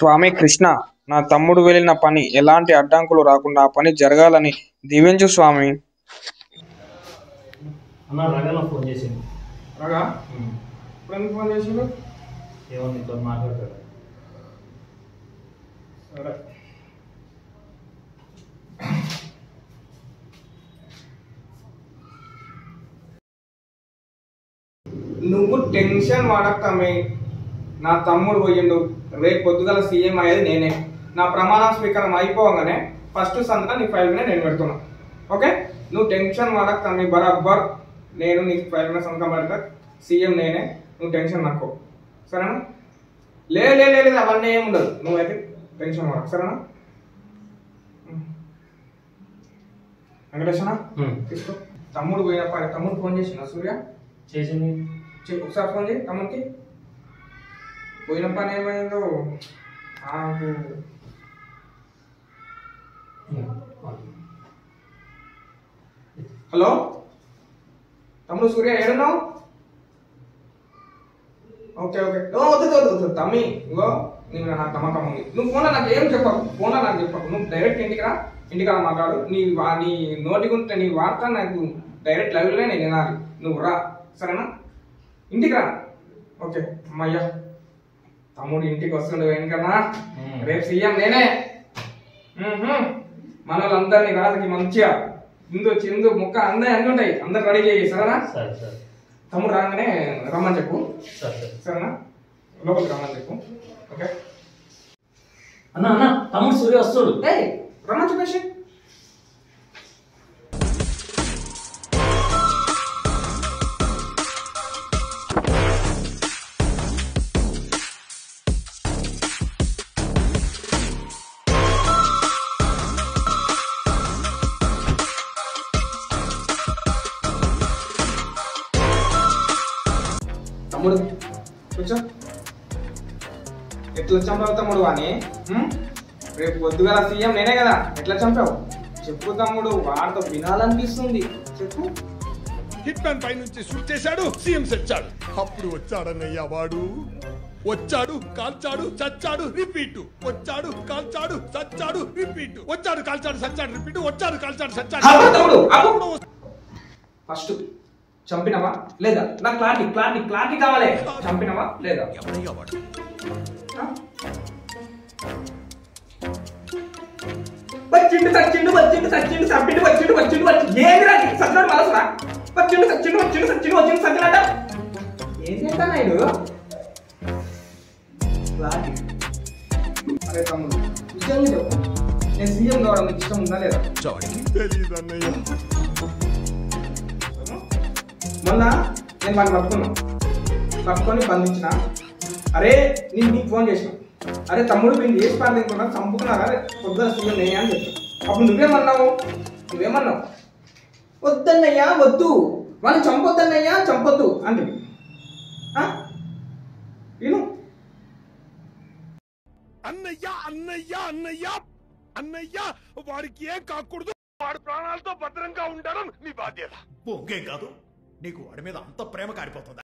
స్వామి కృష్ణ, నా తమ్ముడు వెళ్ళిన పని ఎలాంటి అడ్డంకులు రాకుండా ఆ పని జరగాలని దీవించు స్వామి. అన్న రగన ఫోన్ చేసింది. రగా ఇప్పుడు ఎందుకు ఫోన్ చేసిండు? ఏమో నీతో మాట్లాడతాడు. సరే, నువ్వు టెన్షన్ పడకమే. నా తమ్ముడు పోయిండు, రేపు పొద్దుగల సీఎం అయ్యేది నేనే. నా ప్రమాణ స్వీకారం అయిపోగానే ఫస్ట్ సంతకం నీ ఫైల్ మీద నేను పెడుతున్నా. ఓకే, నువ్వు టెన్షన్ పడకమే. బరాబర్ నేను నీకు ఫైల్ మీద సంతకం పెడతా. సీఎం నేనే, నువ్వు టెన్షన్ నాకు. సరేనా? లేదు అవన్నీ ఏమి ఉండదు. నువ్వైతే టెన్షన్ పడక. సరేనా? వెంకటేశ్వర తీసుకో. తమ్ముడు పోయినప్పుడు తమ్ముడు ఫోన్ చేసిన సూర్య చేసింది. ఒకసారి ఫోన్ చేయి తమ్ముడికి. పోయిన పని ఏమైందో హలో తమ్ముడు సూర్య ఏడున్నావు? ఓకే వద్దు తమ్మి, ఇగో నేను నాకు నమ్మకం ఉంది. నువ్వు ఫోన్లో నాకు ఏం చెప్పకు, నువ్వు డైరెక్ట్ ఇంటికి రా మాట్లాడు. నీ నోటికి ఉంటే నీ వార్త నాకు డైరెక్ట్ లైవ్లోనే నేను వినాలి. నువ్వు రా, సరేనా? ఇంటికి రా. ఓకే అమ్మయ్యా, తమ్ముడు ఇంటికి వస్తుండే వెనుకన్నా. రేపు సీఎం నేనే. మన వాళ్ళందరినీ రాజుకి మంచిగా చిందు ముక్క అందరి అన్నీ ఉంటాయి. అందరు రెడీ చేయి, సరేనా? తమ్ముడు రాగానే రమ్మని చెప్పు, సరేనా? లోపలికి రమ్మని చెప్పు. ఓకే అన్న తమ్ముడు సూర్య వస్తాడు. రమ్మని చెప్పేసి. తమ్ముడు కూర్చో. ఎట్లా చంపావు తమ్ముడు అని? రేపు పొద్దుగల సీఎం నేనే కదా, ఎట్లా చంపావు చెప్పు తమ్ముడు. వాడితో వినాలనిపిస్తుంది, చెప్పు. హిట్ మ్యాన్ పై నుంచి షూట్ చేశాడు, సీఎం సెచ్చాడు. అప్పుడు వచ్చాడన్నయ్య వాడు. వచ్చాడు, కాల్చాడు, చచ్చాడు, రిపీట్. వచ్చాడు, కాల్చాడు, చచ్చాడు, రిపీట్. వచ్చాడు, కాల్చాడు, చచ్చాడు, రిపీట్. వచ్చాడు, కాల్చాడు, చచ్చాడు. ఫస్ట్ చంపినవా లేదా? నాకు క్లారిటీ కావాలి. చంపినవా లేదా? ఎవరయ్యా వాడు? అరే తమ్ముడు, నిజంగా చెప్పు, నేను సీఎం కావడం నీకు ఇష్టం ఉందా లేదా? తెలీదు అన్నయ్య. మొన్న నేను వాడిని పట్టుకొని బంధించిన. అరే నేను నీకు ఫోన్ చేసిన, అరే తమ్ముడు మీరు చేసి పాడలేకుండా చంపుకున్నారా పొద్దున సీఎం నేనే అని చెప్పాను. అప్పుడు నువ్వేమన్నావు? వద్దన్నయ్యా వద్దు, వాళ్ళని చంపొద్దన్నయ్యా చంపొద్దు అంటే నేను అన్నయ్య వాడికి ఏం కాకూడదు. వాడు ప్రాణాలతో భద్రంగా ఉండడం నీ బాధ్యత. ఓకే కాదు, నీకు వాడి మీద అంత ప్రేమ కారిపోతుంది.